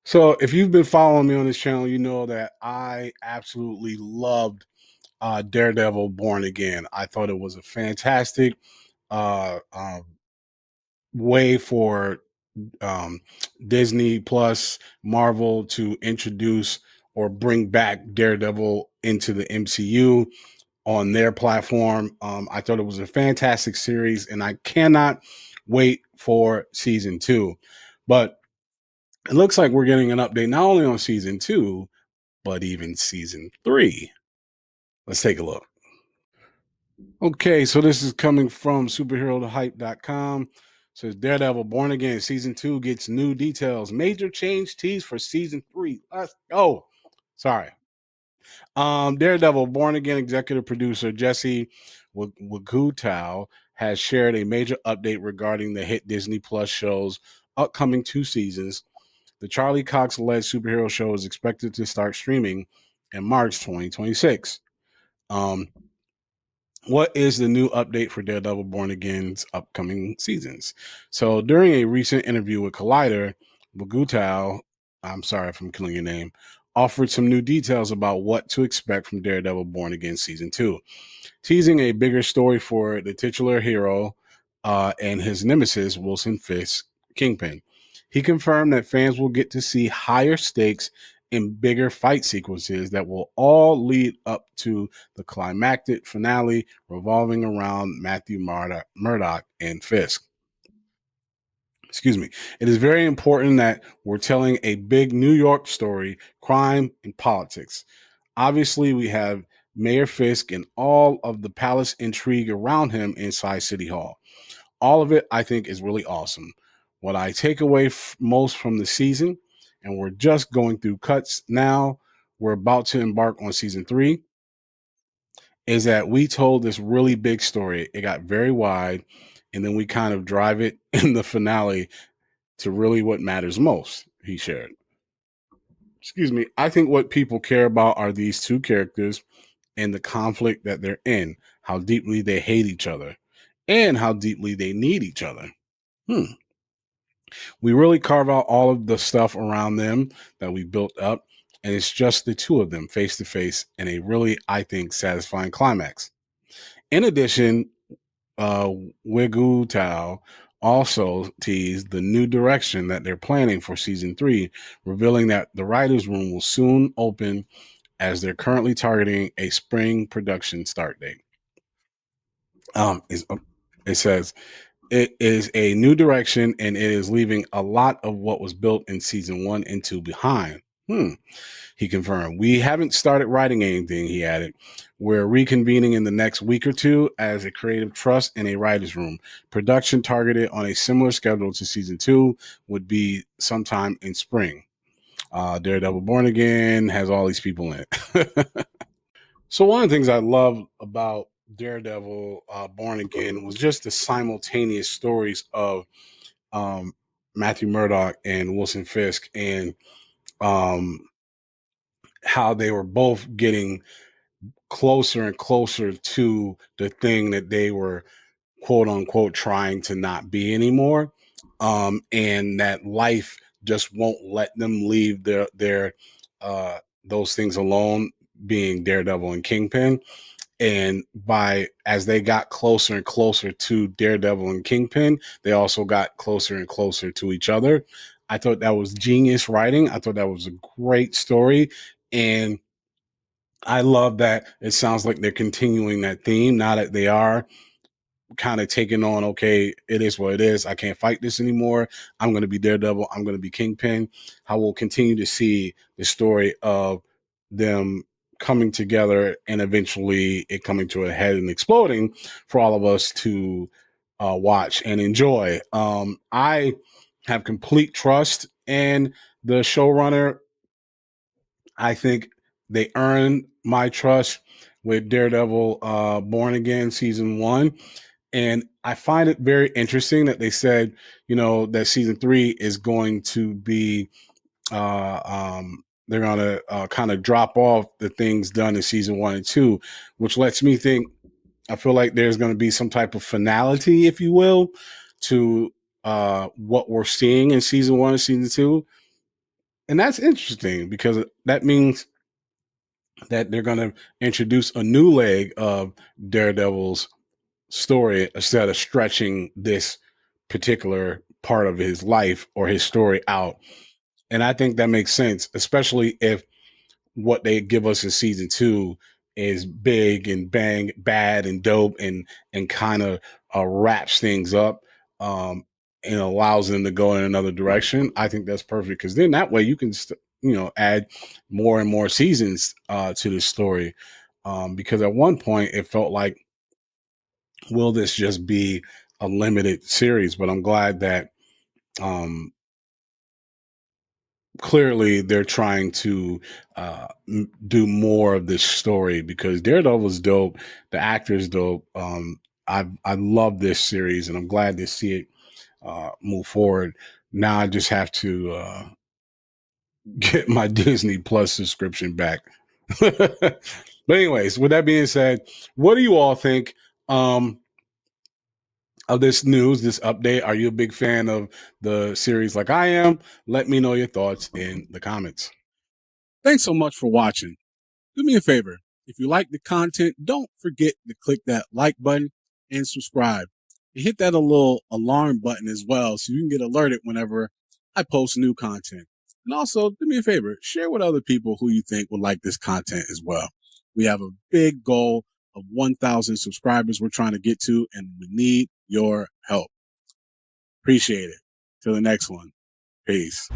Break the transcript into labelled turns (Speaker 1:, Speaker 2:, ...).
Speaker 1: So, if you've been following me on this channel, you know that I absolutely loved Daredevil Born Again. I thought it was a fantastic uh, um, way for um, Disney Plus Marvel to introduce or bring back Daredevil into the MCU on their platform. I thought it was a fantastic series, and I cannot wait for season two. But it looks like we're getting an update not only on season two, but even season three. Let's take a look. Okay, so this is coming from superherohype.com. It says Daredevil Born Again season two gets new details. Major change teased for season three. Let's go. Sorry. Daredevil Born Again executive producer Jesse Wagutow has shared a major update regarding the hit Disney Plus show's upcoming two seasons. The Charlie Cox led superhero show is expected to start streaming in March 2026. Um, what is the new update for Daredevil Born Again's upcoming seasons? So during a recent interview with Collider, Bogutau, I'm sorry if I'm killing your name, offered some new details about what to expect from Daredevil Born Again season two, teasing a bigger story for the titular hero and his nemesis, Wilson Fisk, Kingpin. He confirmed that fans will get to see higher stakes and bigger fight sequences that will all lead up to the climactic finale revolving around Matthew Murdock and Fisk. Excuse me. It is very important that we're telling a big New York story, crime and politics. Obviously, we have Mayor Fisk and all of the palace intrigue around him inside City Hall. All of it, I think, is really awesome. What I take away most from the season, and we're just going through cuts now, we're about to embark on season three, is that we told this really big story. It got very wide, and then we kind of drive it in the finale to really what matters most, he shared. Excuse me. I think what people care about are these two characters and the conflict that they're in, how deeply they hate each other, and how deeply they need each other. Hmm. We really carve out all of the stuff around them that we built up, and it's just the two of them face to face in a really, I think, satisfying climax. In addition, uh, Wigu Tao also teased the new direction that they're planning for season three, revealing that the writers' room will soon open as they're currently targeting a spring production start date. It says it is a new direction and it is leaving a lot of what was built in season one and two behind. He confirmed. We haven't started writing anything, he added. We're reconvening in the next week or two as a creative trust in a writer's room. Production targeted on a similar schedule to season two would be sometime in spring. Daredevil Born Again has all these people in it. So one of the things I love about Daredevil Born Again was just the simultaneous stories of um, Matthew Murdock and Wilson Fisk, and um, how they were both getting closer and closer to the thing that they were quote unquote trying to not be anymore, and that life just won't let them leave their those things alone, being Daredevil and Kingpin. And by as they got closer and closer to Daredevil and Kingpin, they also got closer and closer to each other. I thought that was genius writing. I thought that was a great story. And I love that it sounds like they're continuing that theme now that they are kind of taking on, okay, it is what it is. I can't fight this anymore. I'm going to be Daredevil. I'm going to be Kingpin. I will continue to see the story of them coming together and eventually it coming to a head and exploding for all of us to watch and enjoy. I have complete trust in the showrunner. I think they earned my trust with Daredevil Born Again season one. And I find it very interesting that they said, that season three is going to be, they're going to kind of drop off the things done in season one and two, which lets me think, I feel like there's going to be some type of finality, if you will, to what we're seeing in season one and season two. And that's interesting because that means that they're going to introduce a new leg of Daredevil's story instead of stretching this particular part of his life or his story out. And I think that makes sense, especially if what they give us in season two is big and bang, bad and dope, and kind of wraps things up, and allows them to go in another direction. I think that's perfect because then that way you can add more and more seasons to the story. Because at one point it felt like, will this just be a limited series? But I'm glad that um, clearly they're trying to do more of this story because Daredevil is dope. The actor is dope. I love this series and I'm glad to see it move forward. Now I just have to get my Disney Plus subscription back. But anyways, with that being said, what do you all think of this news, this update? Are you a big fan of the series like I am? Let me know your thoughts in the comments. Thanks so much for watching. Do me a favor. If you like the content, don't forget to click that like button and subscribe. And hit that little alarm button as well so you can get alerted whenever I post new content. And also, do me a favor, share with other people who you think would like this content as well. We have a big goal of 1,000 subscribers we're trying to get to, and we need your help. Appreciate it. Till the next one. Peace.